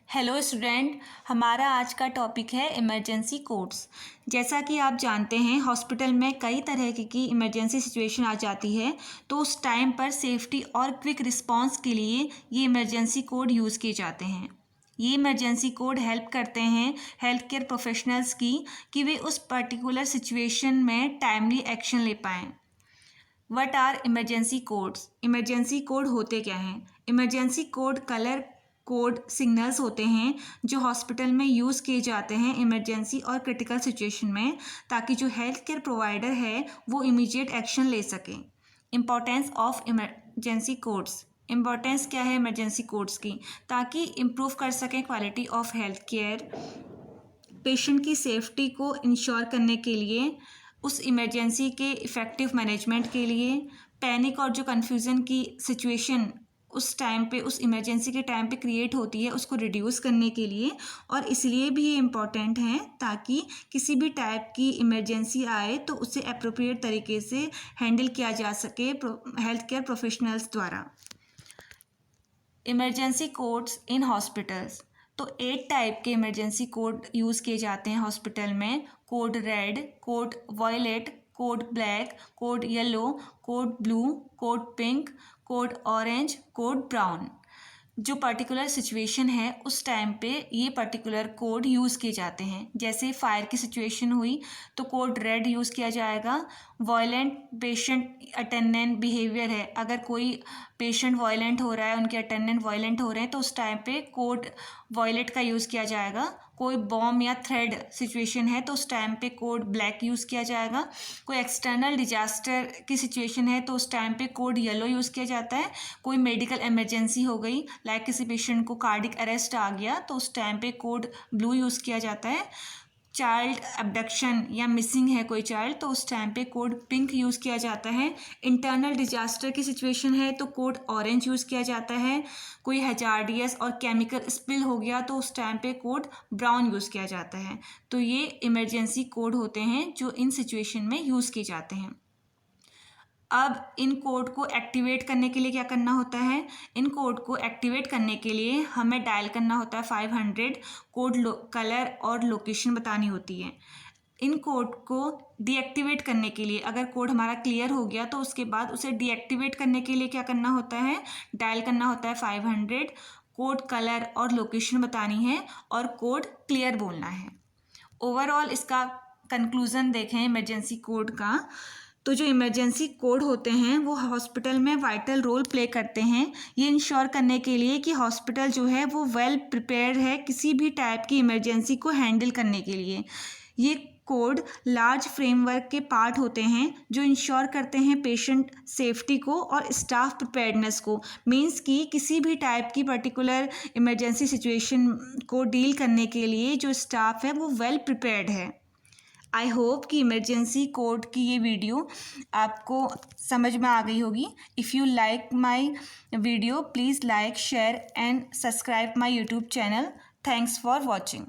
Hello student, हमारा आज का टॉपिक है इमरजेंसी कोड्स। जैसा कि आप जानते हैं हॉस्पिटल में कई तरह की इमरजेंसी सिचुएशन आ जाती है, तो उस टाइम पर सेफ्टी और क्विक रिस्पांस के लिए ये इमरजेंसी कोड यूज़ किए जाते हैं। ये इमरजेंसी कोड हेल्प करते हैं हेल्थ केयर प्रोफेशनल्स की कि वे उस पर्टिकुलर सिचुएशन में टाइमली एक्शन ले पाएँ। What are emergency codes? Emergency code होते क्या हैं? Emergency code colour code signals होते हैं जो हॉस्पिटल में यूज़ किए जाते हैं इमरजेंसी और क्रिटिकल सिचुएशन में, ताकि जो हेल्थ केयर प्रोवाइडर है वो इमीडिएट एक्शन ले सकें। Importance of emergency codes. Importance क्या है इमरजेंसी कोड्स की? ताकि इम्प्रूव कर सकें quality of health care, patient की सेफ्टी को इंश्योर करने के लिए, उस इमरजेंसी के इफ़ेक्टिव मैनेजमेंट के लिए, पैनिक और जो कन्फ्यूज़न की सिचुएशन उस टाइम पे उस इमरजेंसी के टाइम पे क्रिएट होती है उसको रिड्यूस करने के लिए, और इसलिए भी ये इम्पॉर्टेंट हैं ताकि किसी भी टाइप की इमरजेंसी आए तो उसे अप्रोप्रिएट तरीके से हैंडल किया जा सके हेल्थ केयर प्रोफेशनल्स द्वारा। Emergency codes in hospitals. तो 8 टाइप के इमरजेंसी कोड यूज़ किए जाते हैं हॉस्पिटल में। Code red, code violet, code black, code yellow, code blue, code pink, code orange, code brown. जो पर्टिकुलर सिचुएशन है उस टाइम पे ये पर्टिकुलर कोड यूज़ किए जाते हैं। जैसे फायर की सिचुएशन हुई तो कोड रेड यूज़ किया जाएगा। वॉयलेंट पेशेंट अटेंडेंट बिहेवियर है, अगर कोई पेशेंट वॉयलेंट हो रहा है, उनके अटेंडेंट वॉयलेंट हो रहे हैं तो उस टाइम पे कोड वॉयलेट का यूज़ किया जाएगा। कोई बॉम्ब या थ्रेड सिचुएशन है तो उस टाइम पे कोड ब्लैक यूज़ किया जाएगा। कोई एक्सटर्नल डिजास्टर की सिचुएशन है तो उस टाइम पे कोड येलो यूज़ किया जाता है। कोई मेडिकल इमरजेंसी हो गई, लाइक किसी पेशेंट को कार्डिक अरेस्ट आ गया तो उस टाइम पे कोड ब्लू यूज़ किया जाता है। चाइल्ड अबडक्शन या मिसिंग है कोई चाइल्ड तो उस टाइम पे कोड पिंक यूज़ किया जाता है। इंटरनल डिजास्टर की सिचुएशन है तो कोड ऑरेंज यूज़ किया जाता है। कोई हैजार्डियस और केमिकल स्पिल हो गया तो उस टाइम पे कोड ब्राउन यूज़ किया जाता है। तो ये इमरजेंसी कोड होते हैं जो इन सिचुएशन में यूज़ किए जाते हैं। अब इन कोड को एक्टिवेट करने के लिए क्या करना होता है? इन कोड को एक्टिवेट करने के लिए हमें डायल करना होता है 500, कोड कलर और लोकेशन बतानी होती है। इन कोड को डीएक्टिवेट करने के लिए, अगर कोड हमारा क्लियर हो गया तो उसके बाद उसे डीएक्टिवेट करने के लिए क्या करना होता है? डायल करना होता है 500, कोड कलर और लोकेशन बतानी है और कोड क्लियर बोलना है। ओवरऑल इसका कंक्लूज़न देखें इमरजेंसी कोड का, तो जो इमरजेंसी कोड होते हैं वो हॉस्पिटल में वाइटल रोल प्ले करते हैं ये इंश्योर करने के लिए कि हॉस्पिटल जो है वो वेल प्रिपेयर्ड है किसी भी टाइप की इमरजेंसी को हैंडल करने के लिए। ये कोड लार्ज फ्रेमवर्क के पार्ट होते हैं जो इंश्योर करते हैं पेशेंट सेफ्टी को और स्टाफ प्रिपेयर्डनेस को। मींस कि किसी भी टाइप की पर्टिकुलर इमरजेंसी सिचुएशन को डील करने के लिए जो स्टाफ है वो वेल प्रिपेयर्ड है। आई होप कि इमरजेंसी कोड की ये वीडियो आपको समझ में आ गई होगी। If you like my video please like, share and subscribe my YouTube channel. Thanks for watching.